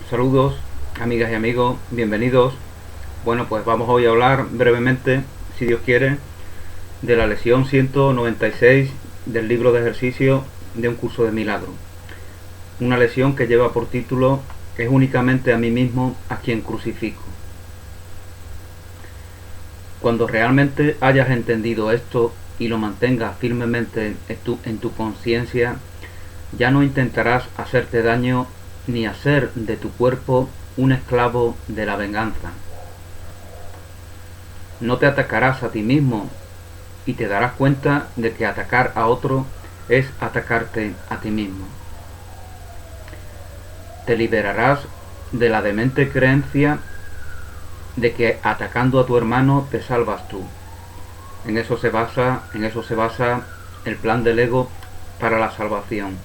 Saludos, amigas y amigos, bienvenidos. Bueno, pues vamos hoy a hablar brevemente, si Dios quiere, de la lección 196 del libro de ejercicio de un curso de milagro. Una lección que lleva por título "Es únicamente a mí mismo a quien crucifico". Cuando realmente hayas entendido esto y lo mantengas firmemente en tu conciencia, ya no intentarás hacerte daño ni hacer de tu cuerpo un esclavo de la venganza. No te atacarás a ti mismo y te darás cuenta de que atacar a otro es atacarte a ti mismo. Te liberarás de la demente creencia de que atacando a tu hermano te salvas tú. En eso se basa el plan del ego para la salvación.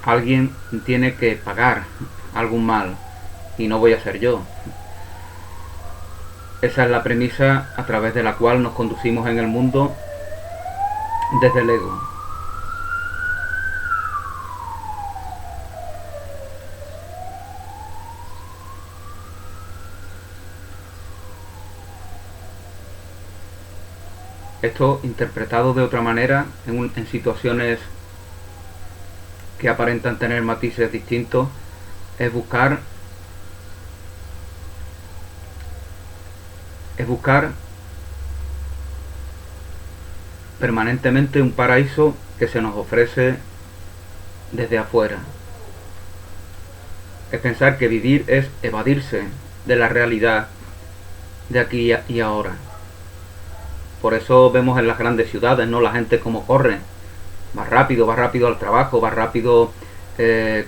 Alguien tiene que pagar algún mal y no voy a ser yo. Esa es la premisa a través de la cual nos conducimos en el mundo desde el ego. Esto, interpretado de otra manera, en situaciones que aparentan tener matices distintos, es buscar permanentemente un paraíso que se nos ofrece desde afuera. Es pensar que vivir es evadirse de la realidad de aquí y ahora. Por eso vemos en las grandes ciudades, ¿no?, la gente como corre. Va rápido al trabajo, va rápido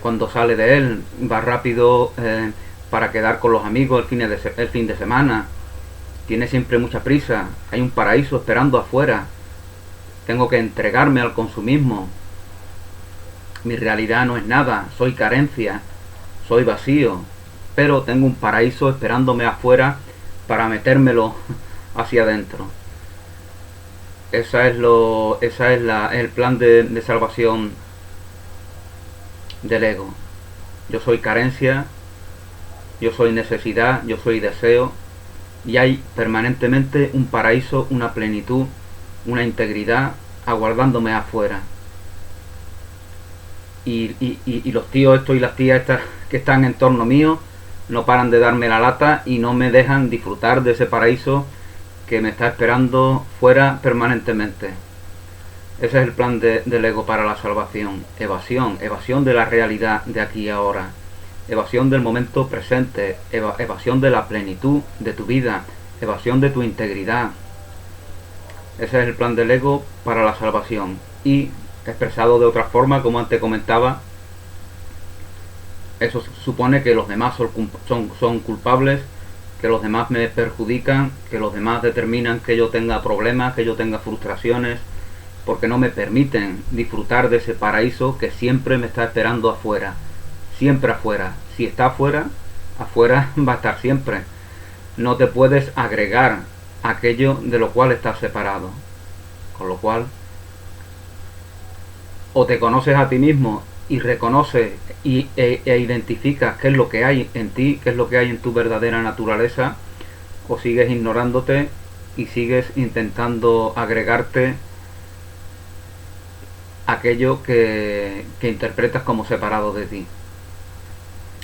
cuando sale de él, va rápido para quedar con los amigos el fin de semana. Tiene siempre mucha prisa. Hay un paraíso esperando afuera. Tengo que entregarme al consumismo. Mi realidad no es nada, soy carencia, soy vacío, pero tengo un paraíso esperándome afuera para metérmelo hacia adentro. Esa es el plan de salvación del ego. Yo soy carencia, yo soy necesidad, yo soy deseo, y hay permanentemente un paraíso, una plenitud, una integridad aguardándome afuera. Y los tíos estos y las tías estas que están en torno mío no paran de darme la lata y no me dejan disfrutar de ese paraíso que me está esperando fuera permanentemente. Ese es el plan del ego para la salvación. Evasión de la realidad de aquí y ahora. Evasión del momento presente. Evasión de la plenitud de tu vida. Evasión de tu integridad. Ese es el plan del ego para la salvación. Y expresado de otra forma, como antes comentaba, eso supone que los demás son culpables, que los demás me perjudican, que los demás determinan que yo tenga problemas, que yo tenga frustraciones, porque no me permiten disfrutar de ese paraíso que siempre me está esperando afuera, siempre afuera. Si está afuera, afuera va a estar siempre. No te puedes agregar a aquello de lo cual estás separado. Con lo cual, o te conoces a ti mismo y reconoces e identificas qué es lo que hay en ti, qué es lo que hay en tu verdadera naturaleza, o sigues ignorándote y sigues intentando agregarte aquello que interpretas como separado de ti.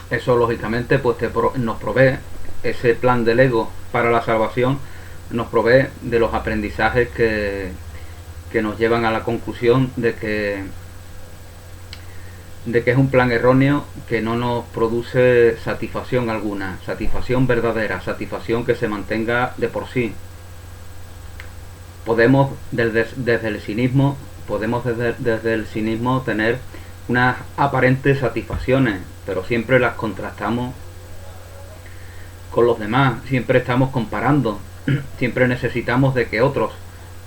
Eso lógicamente pues nos provee, ese plan del ego para la salvación nos provee de los aprendizajes que nos llevan a la conclusión de que es un plan erróneo que no nos produce satisfacción alguna, satisfacción verdadera, satisfacción que se mantenga de por sí. Podemos desde el cinismo tener unas aparentes satisfacciones, pero siempre las contrastamos con los demás, siempre estamos comparando, siempre necesitamos de que otros,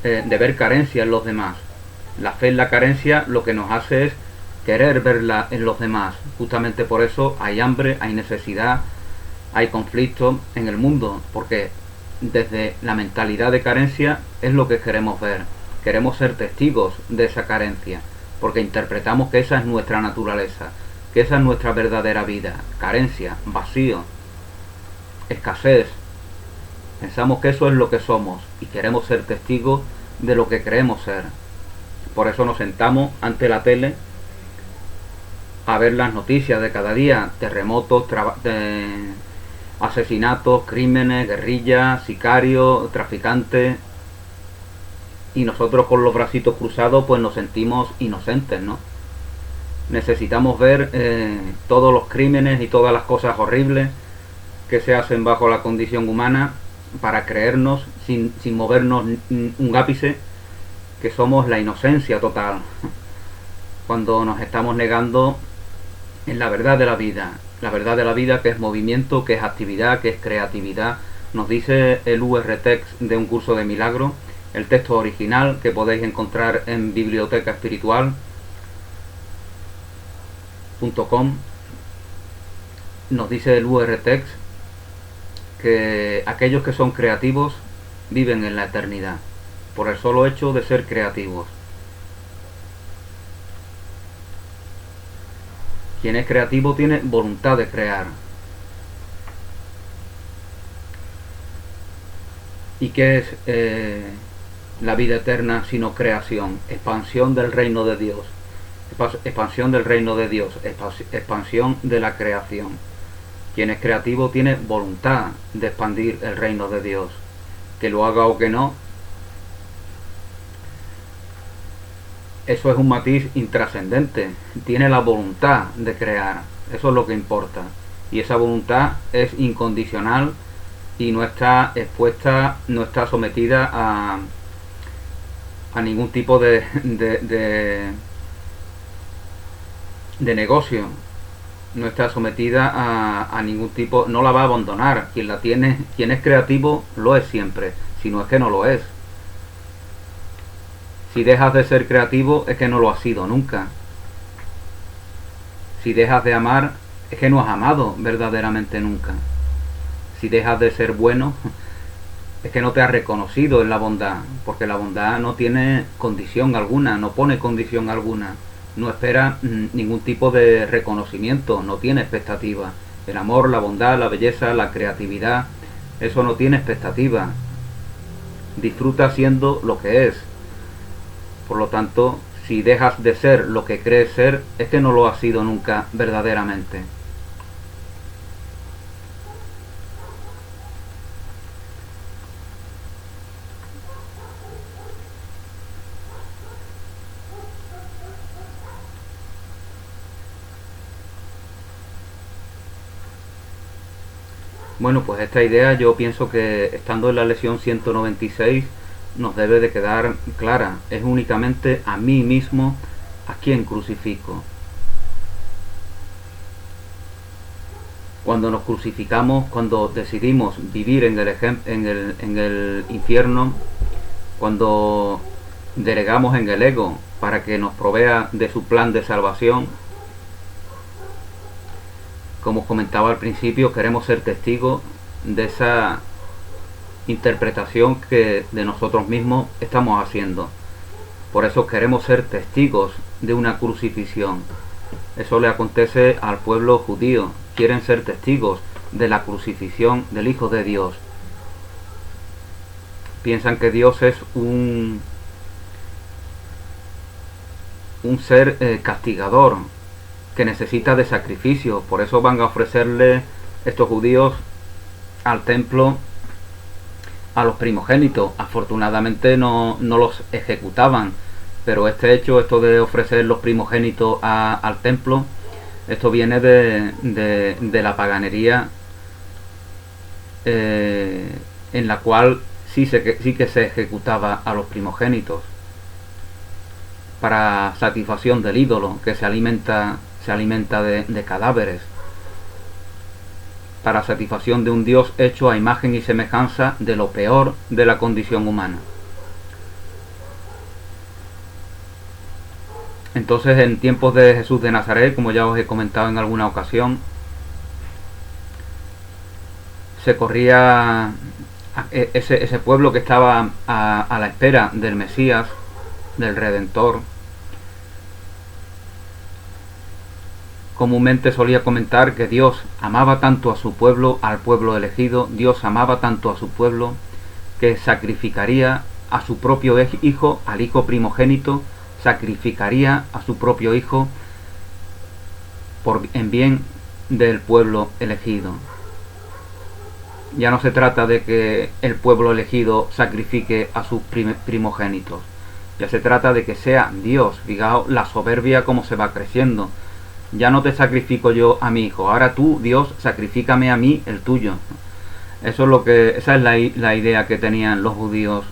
de ver carencia en los demás. La fe en la carencia lo que nos hace es querer verla en los demás. Justamente por eso hay hambre, hay necesidad, hay conflicto en el mundo, porque desde la mentalidad de carencia es lo que queremos ver. queremos ser testigos de esa carencia, porque interpretamos que esa es nuestra naturaleza, que esa es nuestra verdadera vida, carencia, vacío, escasez. Pensamos que eso es lo que somos y queremos ser testigos de lo que creemos ser. Por eso nos sentamos ante la tele a ver las noticias de cada día, terremotos, asesinatos, crímenes, guerrillas, sicarios, traficantes, y nosotros con los bracitos cruzados pues nos sentimos inocentes, ¿no? Necesitamos ver todos los crímenes y todas las cosas horribles que se hacen bajo la condición humana para creernos, sin movernos un ápice, que somos la inocencia total, cuando nos estamos negando en la verdad de la vida. La verdad de la vida, que es movimiento, que es actividad, que es creatividad. Nos dice el UR-Text de un curso de milagro, el texto original que podéis encontrar en bibliotecaespiritual.com. Nos dice el UR-Text que aquellos que son creativos viven en la eternidad, por el solo hecho de ser creativos. Quien es creativo tiene voluntad de crear. ¿Y qué es la vida eterna sino creación? Expansión del reino de Dios. Expansión del reino de Dios. Expansión de la creación. Quien es creativo tiene voluntad de expandir el reino de Dios. Que lo haga o que no, eso es un matiz intrascendente. Tiene la voluntad de crear, eso es lo que importa, y esa voluntad es incondicional y no está expuesta, no está sometida a ningún tipo de negocio, no está sometida a ningún tipo, no la va a abandonar. Quien la tiene, quien es creativo lo es siempre, si no es que no lo es. Si dejas de ser creativo es que no lo has sido nunca. Si dejas de amar es que no has amado verdaderamente nunca. Si dejas de ser bueno es que no te has reconocido en la bondad, porque la bondad no tiene condición alguna, no pone condición alguna, no espera ningún tipo de reconocimiento, no tiene expectativa. El amor, la bondad, la belleza, la creatividad, eso no tiene expectativa. Disfruta siendo lo que es. Por lo tanto, si dejas de ser lo que crees ser, es que no lo has sido nunca verdaderamente. Bueno, pues esta idea yo pienso que, estando en la lección 196, nos debe de quedar clara. Es únicamente a mí mismo a quien crucifico. Cuando nos crucificamos, cuando decidimos vivir en el infierno, cuando delegamos en el ego para que nos provea de su plan de salvación, como os comentaba al principio, queremos ser testigos de esa interpretación que de nosotros mismos estamos haciendo. Por eso queremos ser testigos de una crucifixión. Eso le acontece al pueblo judío. Quieren ser testigos de la crucifixión del Hijo de Dios. Piensan que Dios es un ser castigador, que necesita de sacrificio. Por eso van a ofrecerle estos judíos al templo a los primogénitos. Afortunadamente no los ejecutaban, pero este hecho, esto de ofrecer los primogénitos al templo, esto viene de la paganería, en la cual sí que se ejecutaba a los primogénitos para satisfacción del ídolo, que se alimenta de cadáveres, para satisfacción de un Dios hecho a imagen y semejanza de lo peor de la condición humana. Entonces, en tiempos de Jesús de Nazaret, como ya os he comentado en alguna ocasión, se corría ese pueblo que estaba a la espera del Mesías, del Redentor. Comúnmente solía comentar que Dios amaba tanto a su pueblo, al pueblo elegido, Dios amaba tanto a su pueblo, que sacrificaría a su propio hijo, al hijo primogénito, sacrificaría a su propio hijo en bien del pueblo elegido. Ya no se trata de que el pueblo elegido sacrifique a sus primogénitos, ya se trata de que sea Dios. Fijaos la soberbia como se va creciendo. Ya no te sacrifico yo a mi hijo, ahora tú, Dios, sacrifícame a mí el tuyo. Eso es lo que, esa es la idea que tenían los judíos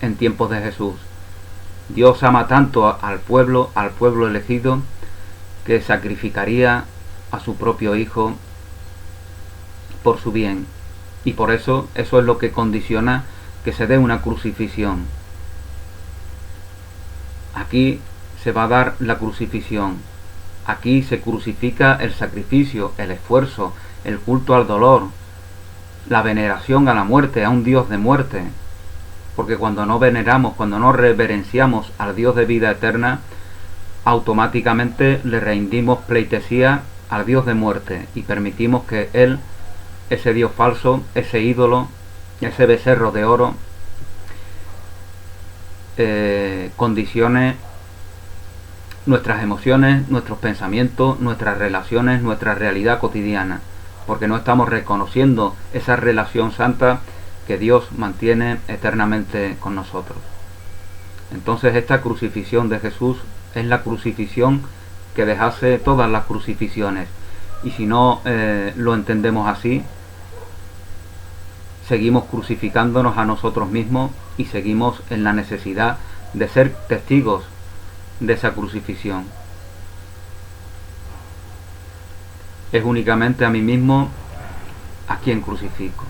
en tiempos de Jesús. Dios ama tanto al pueblo elegido, que sacrificaría a su propio hijo por su bien. Y por eso es lo que condiciona que se dé una crucifixión. Aquí se va a dar la crucifixión. Aquí se crucifica el sacrificio, el esfuerzo, el culto al dolor, la veneración a la muerte, a un Dios de muerte. Porque cuando no veneramos, cuando no reverenciamos al Dios de vida eterna, automáticamente le rendimos pleitesía al Dios de muerte y permitimos que Él, ese Dios falso, ese ídolo, ese becerro de oro, condicione nuestras emociones, nuestros pensamientos, nuestras relaciones, nuestra realidad cotidiana, porque no estamos reconociendo esa relación santa que Dios mantiene eternamente con nosotros. Entonces esta crucifixión de Jesús es la crucifixión que dejase todas las crucifixiones, y si no lo entendemos así, seguimos crucificándonos a nosotros mismos y seguimos en la necesidad de ser testigos de esa crucifixión. Es únicamente a mí mismo a quien crucifico.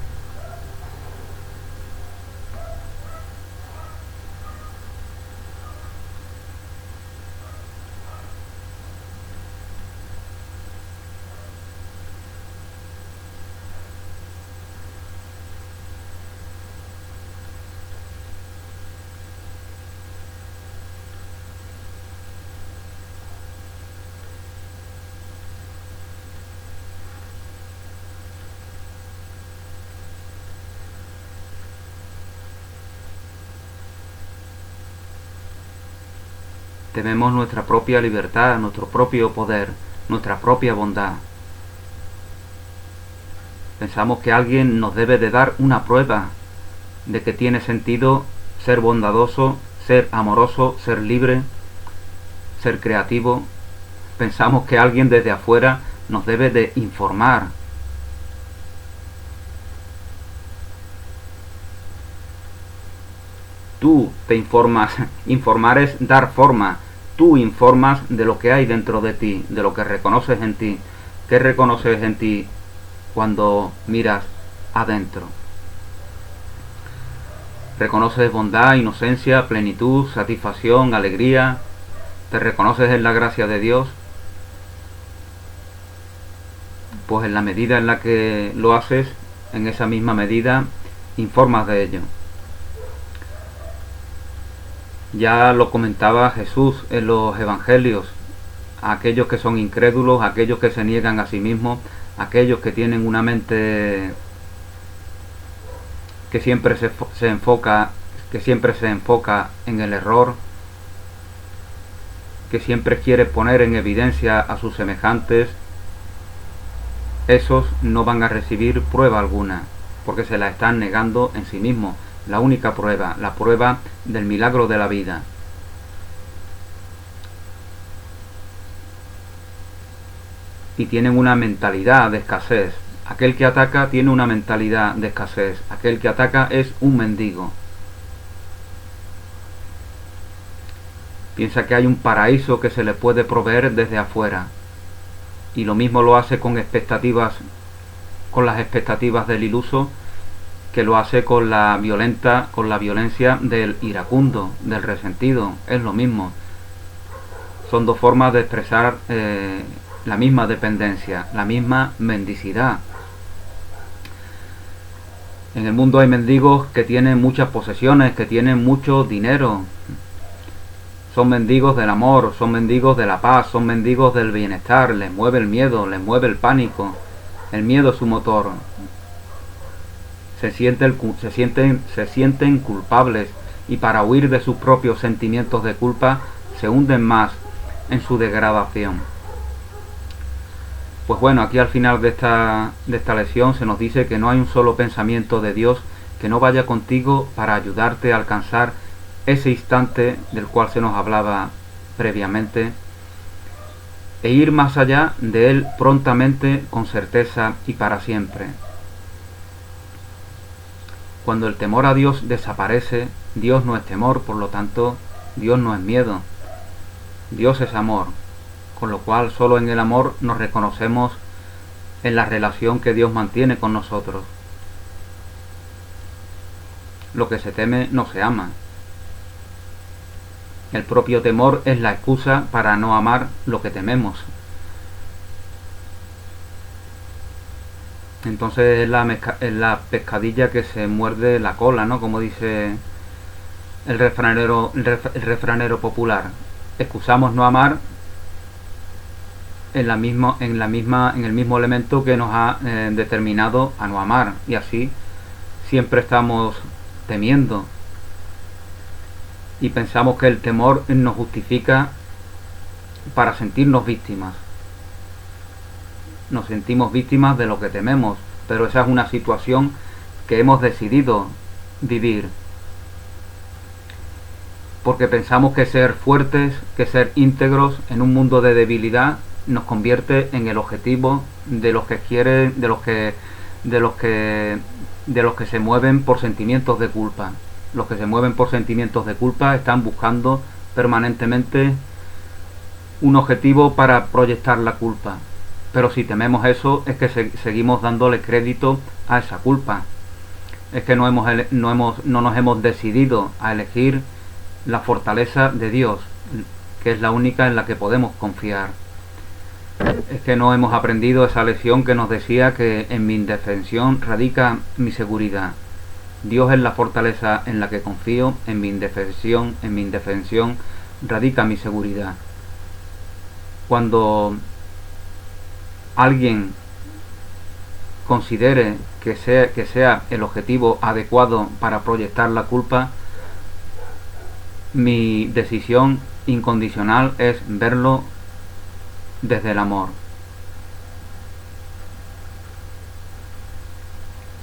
Tememos nuestra propia libertad, nuestro propio poder, nuestra propia bondad. Pensamos que alguien nos debe de dar una prueba de que tiene sentido ser bondadoso, ser amoroso, ser libre, ser creativo. Pensamos que alguien desde afuera nos debe de informar. Tú te informas, informar es dar forma. Tú informas de lo que hay dentro de ti, de lo que reconoces en ti. ¿Qué reconoces en ti cuando miras adentro? Reconoces bondad, inocencia, plenitud, satisfacción, alegría. ¿Te reconoces en la gracia de Dios? Pues en la medida en la que lo haces, en esa misma medida, informas de ello. Ya lo comentaba Jesús en los evangelios: a aquellos que son incrédulos, a aquellos que se niegan a sí mismos, a aquellos que tienen una mente que siempre se enfoca en el error, que siempre quiere poner en evidencia a sus semejantes, esos no van a recibir prueba alguna, porque se la están negando en sí mismos. La única prueba, la prueba del milagro de la vida. Y tienen una mentalidad de escasez. Aquel que ataca tiene una mentalidad de escasez. Aquel que ataca es un mendigo. Piensa que hay un paraíso que se le puede proveer desde afuera. Y lo mismo lo hace con las expectativas del iluso, que lo hace con la violencia del iracundo, del resentido. Es lo mismo. Son dos formas de expresar la misma dependencia, la misma mendicidad. En el mundo hay mendigos que tienen muchas posesiones, que tienen mucho dinero, son mendigos del amor, son mendigos de la paz, son mendigos del bienestar, les mueve el miedo, les mueve el pánico. El miedo es su motor. Se sienten culpables y para huir de sus propios sentimientos de culpa se hunden más en su degradación. Pues bueno, aquí al final de esta lección se nos dice que no hay un solo pensamiento de Dios que no vaya contigo para ayudarte a alcanzar ese instante del cual se nos hablaba previamente e ir más allá de él prontamente, con certeza y para siempre. Cuando el temor a Dios desaparece, Dios no es temor, por lo tanto, Dios no es miedo. Dios es amor, con lo cual solo en el amor nos reconocemos en la relación que Dios mantiene con nosotros. Lo que se teme no se ama. El propio temor es la excusa para no amar lo que tememos. Entonces es la pescadilla que se muerde la cola, ¿no? Como dice el refranero popular. Excusamos no amar en el mismo elemento que nos ha determinado a no amar, y así siempre estamos temiendo y pensamos que el temor nos justifica para sentirnos víctimas. Nos sentimos víctimas de lo que tememos, pero esa es una situación que hemos decidido vivir, porque pensamos que ser fuertes, que ser íntegros en un mundo de debilidad nos convierte en el objetivo de los que quieren, de los que se mueven por sentimientos de culpa. Los que se mueven por sentimientos de culpa están buscando permanentemente un objetivo para proyectar la culpa. Pero si tememos eso, es que seguimos dándole crédito a esa culpa. Es que no nos hemos decidido a elegir la fortaleza de Dios, que es la única en la que podemos confiar. Es que no hemos aprendido esa lección que nos decía que en mi indefensión radica mi seguridad. Dios es la fortaleza en la que confío, en mi indefensión radica mi seguridad. Cuando alguien considere que sea el objetivo adecuado para proyectar la culpa, mi decisión incondicional es verlo desde el amor.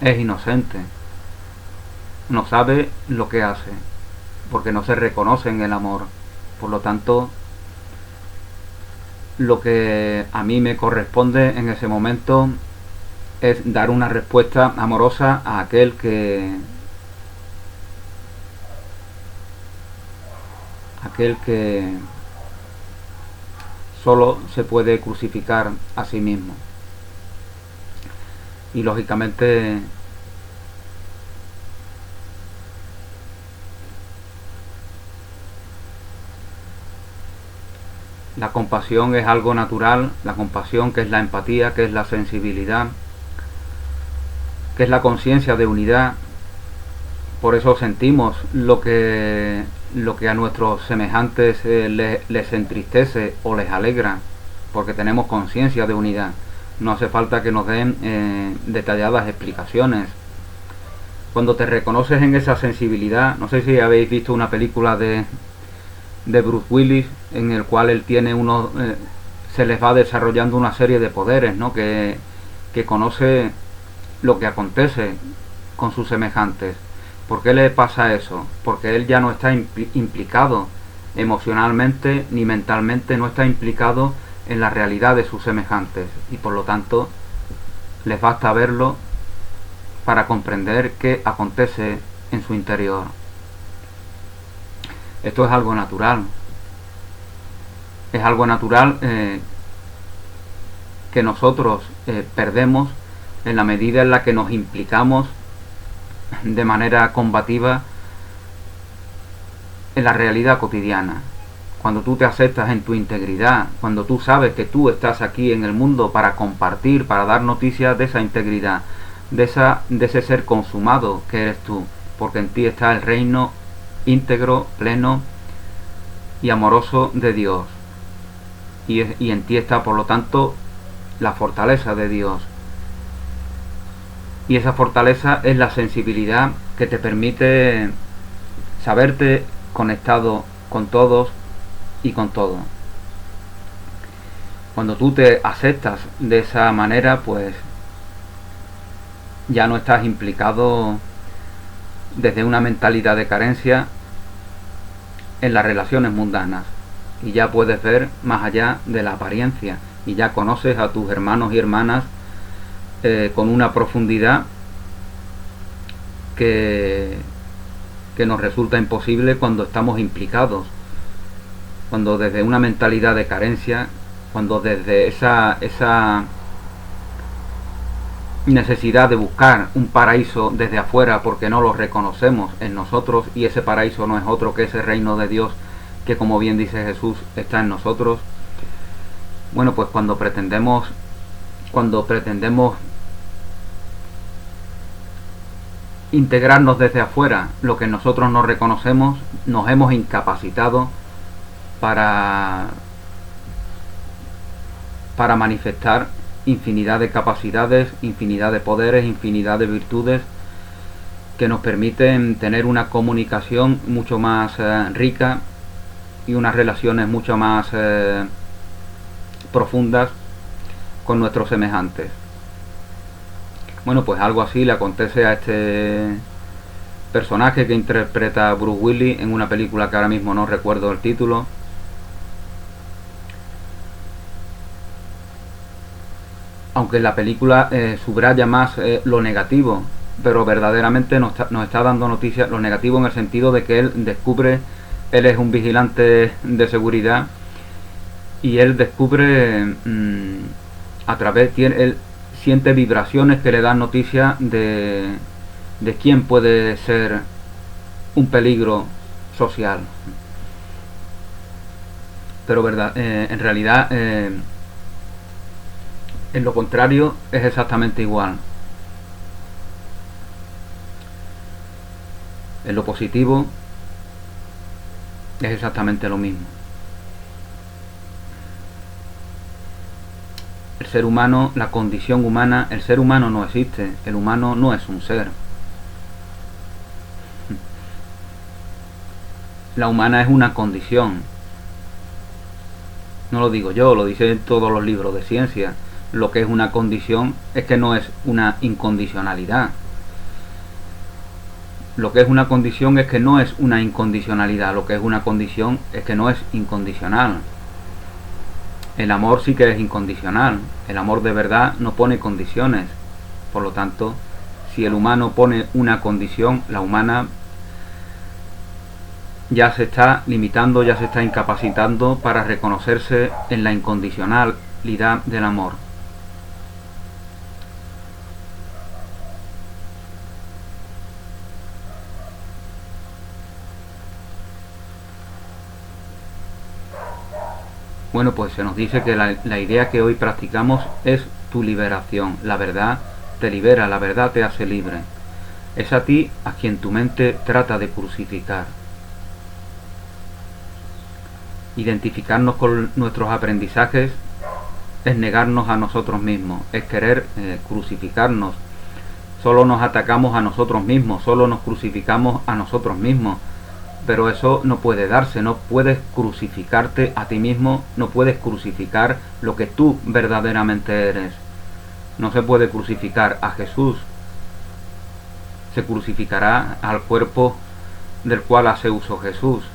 Es inocente, no sabe lo que hace, porque no se reconoce en el amor. Por lo tanto, lo que a mí me corresponde en ese momento es dar una respuesta amorosa a aquel que solo se puede crucificar a sí mismo. Y lógicamente la compasión es algo natural, la compasión, que es la empatía, que es la sensibilidad, que es la conciencia de unidad. Por eso sentimos lo que a nuestros semejantes les entristece o les alegra, porque tenemos conciencia de unidad. No hace falta que nos den detalladas explicaciones. Cuando te reconoces en esa sensibilidad, no sé si habéis visto una película de Bruce Willis, en el cual él tiene se les va desarrollando una serie de poderes, ¿no? que conoce lo que acontece con sus semejantes. ¿Por qué le pasa eso? Porque él ya no está implicado emocionalmente ni mentalmente, no está implicado en la realidad de sus semejantes, y por lo tanto les basta verlo para comprender qué acontece en su interior. Esto es algo natural. Es algo natural que nosotros perdemos en la medida en la que nos implicamos de manera combativa en la realidad cotidiana. Cuando tú te aceptas en tu integridad, cuando tú sabes que tú estás aquí en el mundo para compartir, para dar noticias de esa integridad, de ese ser consumado que eres tú, porque en ti está el reino íntegro, pleno, y amoroso de Dios. Y en ti está, por lo tanto, la fortaleza de Dios. Y esa fortaleza es la sensibilidad que te permite saberte conectado con todos y con todo. Cuando tú te aceptas de esa manera, pues ya no estás implicado desde una mentalidad de carencia en las relaciones mundanas, y ya puedes ver más allá de la apariencia, y ya conoces a tus hermanos y hermanas con una profundidad que nos resulta imposible cuando estamos implicados, cuando desde una mentalidad de carencia, cuando desde esa necesidad de buscar un paraíso desde afuera porque no lo reconocemos en nosotros, y ese paraíso no es otro que ese reino de Dios que, como bien dice Jesús, está en nosotros. Bueno, pues cuando pretendemos integrarnos desde afuera lo que nosotros no reconocemos, nos hemos incapacitado para manifestar infinidad de capacidades, infinidad de poderes, infinidad de virtudes que nos permiten tener una comunicación mucho más rica y unas relaciones mucho más profundas con nuestros semejantes. Bueno, pues algo así le acontece a este personaje que interpreta Bruce Willis en una película que ahora mismo no recuerdo el título. Aunque en la película subraya más lo negativo, pero verdaderamente nos está dando noticias, lo negativo en el sentido de que él es un vigilante de seguridad, y él descubre él siente vibraciones que le dan noticia de quién puede ser un peligro social. Pero en realidad en lo contrario es exactamente igual. En lo positivo es exactamente lo mismo. El ser humano, la condición humana, el ser humano no existe, el humano no es un ser. La humana es una condición. No lo digo yo, lo dicen todos los libros de ciencia. Lo que es una condición es que no es una incondicionalidad. Lo que es una condición es que no es una incondicionalidad. Lo que es una condición es que no es incondicional. El amor sí que es incondicional. El amor de verdad no pone condiciones. Por lo tanto, si el humano pone una condición, la humana ya se está limitando, ya se está incapacitando para reconocerse en la incondicionalidad del amor. Bueno, pues se nos dice que la idea que hoy practicamos es tu liberación. La verdad te libera, la verdad te hace libre. Es a ti a quien tu mente trata de crucificar. Identificarnos con nuestros aprendizajes es negarnos a nosotros mismos, es querer crucificarnos. Solo nos atacamos a nosotros mismos, solo nos crucificamos a nosotros mismos. Pero eso no puede darse, no puedes crucificarte a ti mismo, no puedes crucificar lo que tú verdaderamente eres. No se puede crucificar a Jesús, se crucificará al cuerpo del cual hace uso Jesús.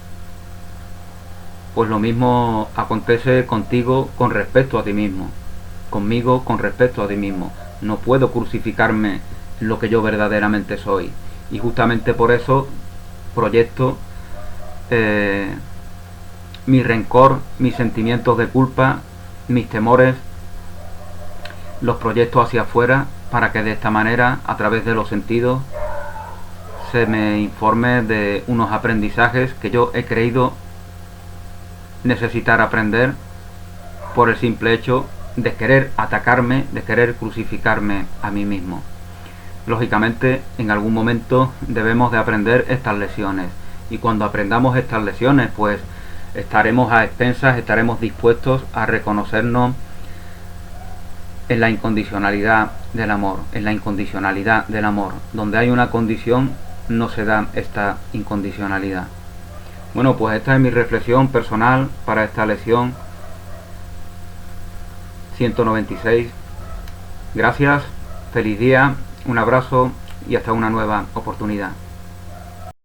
Pues lo mismo acontece contigo con respecto a ti mismo, conmigo con respecto a ti mismo. No puedo crucificarme lo que yo verdaderamente soy, y justamente por eso proyecto mi rencor, mis sentimientos de culpa, mis temores, los proyectos hacia afuera, para que de esta manera, a través de los sentidos, se me informe de unos aprendizajes que yo he creído necesitar aprender por el simple hecho de querer atacarme, de querer crucificarme a mí mismo. Lógicamente, en algún momento debemos de aprender estas lecciones, y cuando aprendamos estas lecciones, pues estaremos a expensas, estaremos dispuestos a reconocernos en la incondicionalidad del amor, en la incondicionalidad del amor. Donde hay una condición no se da esta incondicionalidad. Bueno, pues esta es mi reflexión personal para esta lección 196. Gracias, feliz día, un abrazo y hasta una nueva oportunidad.